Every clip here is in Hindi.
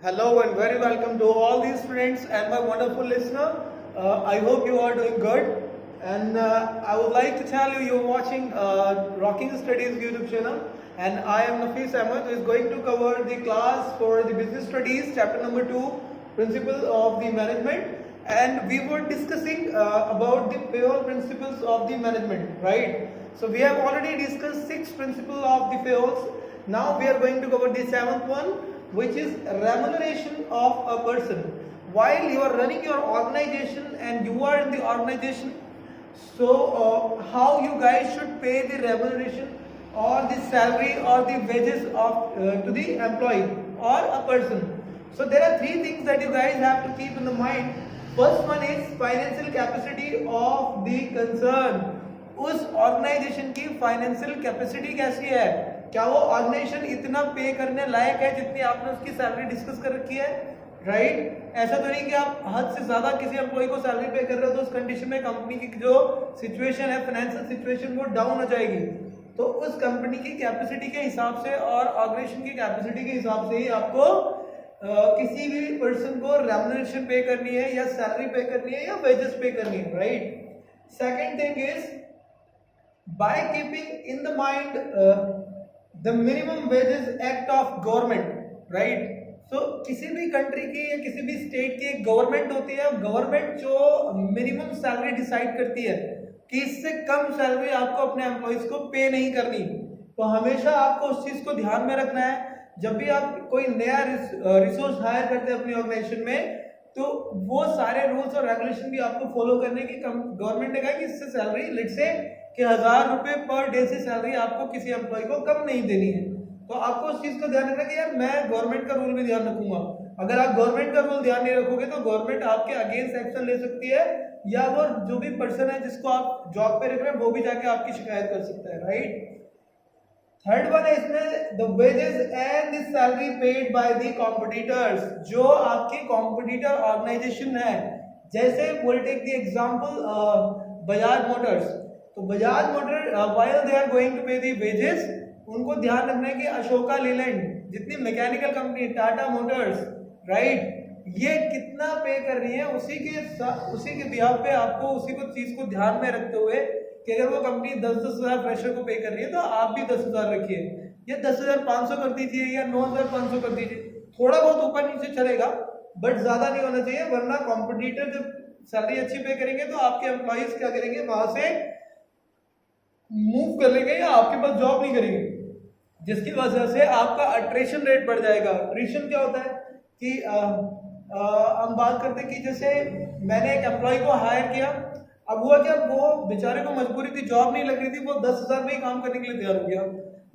Hello and very welcome to all these students and my wonderful listener. I hope you are doing good. And I would like to tell you, you're watching Rocking Studies YouTube channel, and I am Nafis Ahmed, who is going to cover the class for the Business Studies, chapter number 2, Principles of the Management. And we were discussing about the payroll principles of the management, right? So we have already discussed 6 principles of the payrolls. Now we are going to cover the 7th one, which is remuneration of a person. While you are running your organization and you are in the organization, so how you guys should pay the remuneration or the salary or the wages of to the employee or a person. So there are 3 things that you guys have to keep in the mind. First one is financial capacity of the concern. उस ऑर्गेनाइजेशन की फाइनेंशियल कैपेसिटी कैसी है, क्या वो ऑर्गेनाइजेशन इतना पे करने लायक है जितनी आपने उसकी सैलरी डिस्कस कर रखी है, राइट? ऐसा तो नहीं कि आप हद से ज्यादा किसी एम्प्लॉय को सैलरी पे कर रहे हो तो उस कंडीशन में कंपनी की जो सिचुएशन है, फाइनेंशियल सिचुएशन, वो डाउन हो जाएगी। तो उस कंपनी की कैपेसिटी के हिसाब से और ऑर्गेनाइजेशन की कैपेसिटी के हिसाब से ही आपको किसी भी पर्सन को रेम्युनरेशन पे करनी है या सैलरी पे करनी है या वेजेस पे करनी है, right? Second thing is by keeping in the mind the minimum wages act of government, right? So किसी भी कंट्री की या किसी भी स्टेट की एक गवर्नमेंट होती है, गवर्नमेंट जो मिनिमम सैलरी डिसाइड करती है कि इससे कम सैलरी आपको अपने एम्प्लॉइज को पे नहीं करनी। तो हमेशा आपको उस चीज को ध्यान में रखना है। जब भी आप कोई नया रिसोर्स हायर करते हैं अपनी ऑर्गेनाइजेशन में, तो वो सारे रूल्स और रेगुलेशन भी आपको फॉलो करने की गवर्नमेंट ने कहा कि इससे सैलरी लेट से कि 1000 रुपए पर डे से सैलरी आपको किसी एम्प्लॉय को कम नहीं देनी है। तो आपको उस चीज को ध्यान रखना कि यार मैं गवर्नमेंट का रूल भी ध्यान रखूंगा। अगर आप गवर्नमेंट का रूल ध्यान नहीं रखोगे तो गवर्नमेंट आपके अगेंस्ट एक्शन ले सकती है, या वो जो भी पर्सन है जिसको आप जॉब पे रख रहे हैं वो भी जाके आपकी शिकायत कर सकता है, राइट? थर्ड वन है इसमें the wages and the salary paid by the competitors. जो आपकी कॉम्पिटिटर ऑर्गेनाइजेशन है, जैसे will take the example Bajaj Motors. तो Bajaj motor while they are going to pay the wages, उनको ध्यान रखना है कि अशोका लीलैंड जितनी mechanical company, Tata Motors, right, ये कितना पे कर रही है, उसी के बिहाफ पे आपको उसी को चीज को ध्यान में रखते हुए कि अगर वो कंपनी 10-10 हजार फ्रेशर को पे कर रही है तो आप भी 10,000 रखिए, या 10,500 कर दीजिए या 9,500 कर दीजिए। थोड़ा बहुत ऊपर नीचे चलेगा बट ज्यादा नहीं होना चाहिए, वरना कॉम्पिटिटर जब सैलरी अच्छी पे करेंगे तो आपके एम्प्लॉइज क्या करेंगे, वहां से मूव कर लेंगे या आपके पास जॉब नहीं करेंगे, जिसकी वजह से आपका अट्रेशन रेट बढ़ जाएगा। अट्रेशन क्या होता है कि हम बात करते हैं कि जैसे मैंने एक एम्प्लॉय को हायर किया, अब हुआ क्या, वो बेचारे को मजबूरी थी, जॉब नहीं लग रही थी, वो 10,000 में ही काम करने के लिए तैयार हो गया।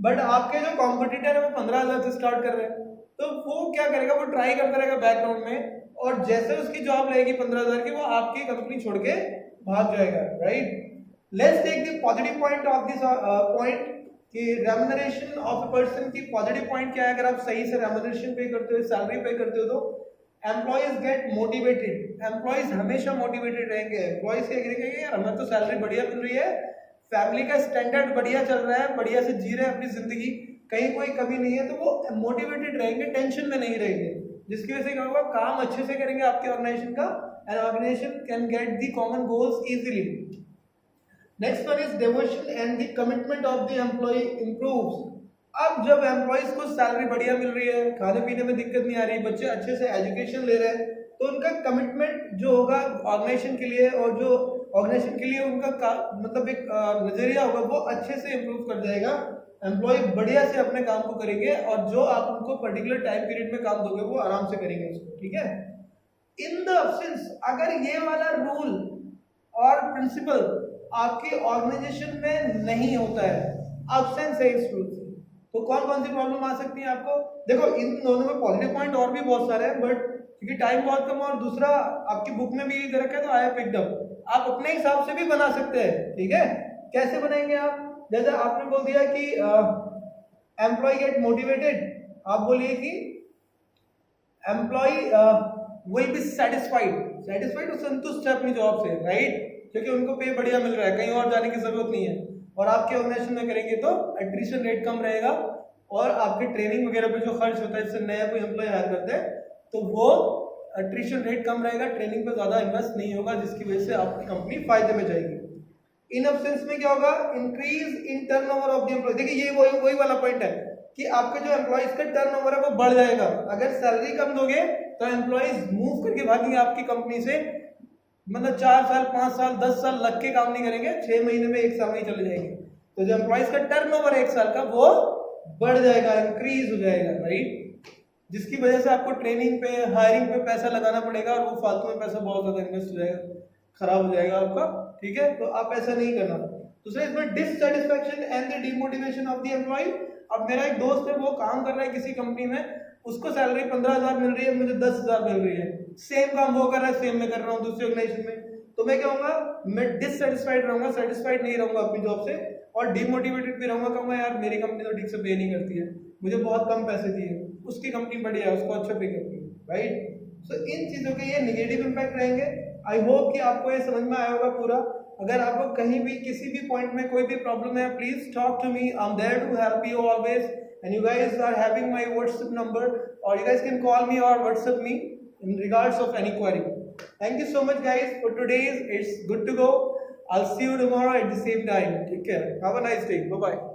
बट आपके जो कॉम्पिटिटर है वो 15,000 से स्टार्ट कर रहे हैं, तो वो क्या करेगा, वो ट्राई करता रहेगा बैकग्राउंड में, और जैसे उसकी जॉब लगेगी 15,000 की, वो आपकी कंपनी छोड़ के भाग जाएगा, right? Let's take the positive point of this point कि remuneration of a person की positive point क्या है। अगर आप सही से remuneration पे करते हो, सैलरी पे करते हो, तो employees get motivated, employees हमेशा motivated रहेंगे। employees क्या करेंगे, यार हमें तो सैलरी बढ़िया मिल रही है, फैमिली का स्टैंडर्ड बढ़िया चल रहा है, बढ़िया से जी रहे हैं अपनी जिंदगी, कहीं कोई कमी नहीं है, तो वो मोटिवेटेड रहेंगे, टेंशन में नहीं रहेंगे, जिसकी वजह से क्या होगा, काम अच्छे से करेंगे आपके ऑर्गेनाइजेशन का, and organization can get the common goals easily. Next one is devotion and the commitment of the employee improves. अब जब एम्प्लॉइज को सैलरी बढ़िया मिल रही है, खाने पीने में दिक्कत नहीं आ रही, बच्चे अच्छे से एजुकेशन ले रहे हैं, तो उनका कमिटमेंट जो होगा ऑर्गेनाइजेशन के लिए, और जो ऑर्गेनाइजेशन के लिए उनका मतलब एक नजरिया होगा, वो अच्छे से इंप्रूव कर जाएगा। एम्प्लॉय बढ़िया से अपने काम को करेंगे, और जो आप उनको पर्टिकुलर टाइम पीरियड में काम दोगे वो आराम से करेंगे उसको, ठीक है? इन द अब्सेंस, अगर ये वाला रूल और प्रिंसिपल आपकी ऑर्गेनाइजेशन में नहीं होता है, अब्सेंस है इस रूल से, तो कौन कौन सी प्रॉब्लम आ सकती है आपको? देखो, इन दोनों में पॉजिटिव पॉइंट और भी बहुत सारे हैं, बट क्योंकि टाइम बहुत कम है, और दूसरा आपकी बुक में भी यही दे रखा है, तो आई हैव पिक्ड अप, आप अपने हिसाब से भी बना सकते हैं, ठीक है? कैसे बनाएंगे आप? जैसे आपने बोल दिया कि एम्प्लॉय गेट मोटिवेटेड, आप बोलिए कि एम्प्लॉय विल बी सेटिस्फाइड, और संतुष्ट है अपनी जॉब से, राइट? क्योंकि उनको पे बढ़िया मिल रहा है, कहीं और जाने की जरूरत नहीं है, और आपके ऑर्गेनाइजेशन में करेंगे तो एट्रिशन रेट कम रहेगा, और आपके ट्रेनिंग वगैरह पे जो खर्च होता है, जिससे नया कोई एम्प्लॉय हायर करते हैं तो वो अट्रिशन रेट कम रहेगा, ट्रेनिंग पे ज़्यादा इन्वेस्ट नहीं होगा, जिसकी वजह से आपकी कंपनी फायदे में जाएगी। इन एब्सेंस में क्या होगा, increase in turnover of the employee. देखिए ये वही वाला पॉइंट है कि आपके जो एम्प्लॉइज का टर्नओवर है वो बढ़ जाएगा। अगर सैलरी कम दोगे तो एम्प्लॉइज मूव करके भागेंगे आपकी कंपनी से, मतलब 4 साल 5 साल 10 साल लग के काम नहीं करेंगे, 6 महीने में 1 साल में ही चले जाएंगे। तो जो एम्प्लॉइज का टर्नओवर है 1 साल का वो बढ़ जाएगा, इंक्रीज हो जाएगा, राइट, जिसकी वजह से आपको ट्रेनिंग पे हायरिंग पे पैसा लगाना पड़ेगा और वो फालतू में पैसा बहुत ज्यादा इन्वेस्ट हो जाएगा, खराब हो जाएगा आपका, ठीक है। तो आप ऐसा नहीं करना। दूसरा इसमें dissatisfaction and the demotivation of the employee. अब मेरा एक दोस्त है, वो काम कर रहा है किसी कंपनी में, उसको सैलरी 15,000 मिल रही है, मुझे 10,000 मिल रही है, सेम काम वो कर रहा है, सेम मैं कर रहा हूँ दूसरी ऑर्गेनाइजेशन में, तो मैं क्या होऊंगा, मैं डिससेटिस्फाइड रहूंगा, सेटिस्फाइड नहीं रहूंगा अपनी जॉब से, और डिमोटिवेटेड भी रहूंगा, कहूंगा यार मेरी कंपनी तो ठीक से पे नहीं करती है, मुझे बहुत कम पैसे दिए, उसकी कंपनी बढ़िया है, उसको अच्छा पे करती है, राइट। सो इन चीजों के ये नेगेटिव इंपैक्ट रहेंगे। आई होप कि आपको ये समझ में आया होगा पूरा। अगर आपको कहीं भी किसी भी पॉइंट में कोई भी प्रॉब्लम है, please talk to me, I am there to help you always, and you guys are having my WhatsApp number, or you guys can call me or WhatsApp me in regards of any query. Thank you so much guys for today's. It's good to go. I'll see you tomorrow at the same time. Take care. Have a nice day. Bye bye.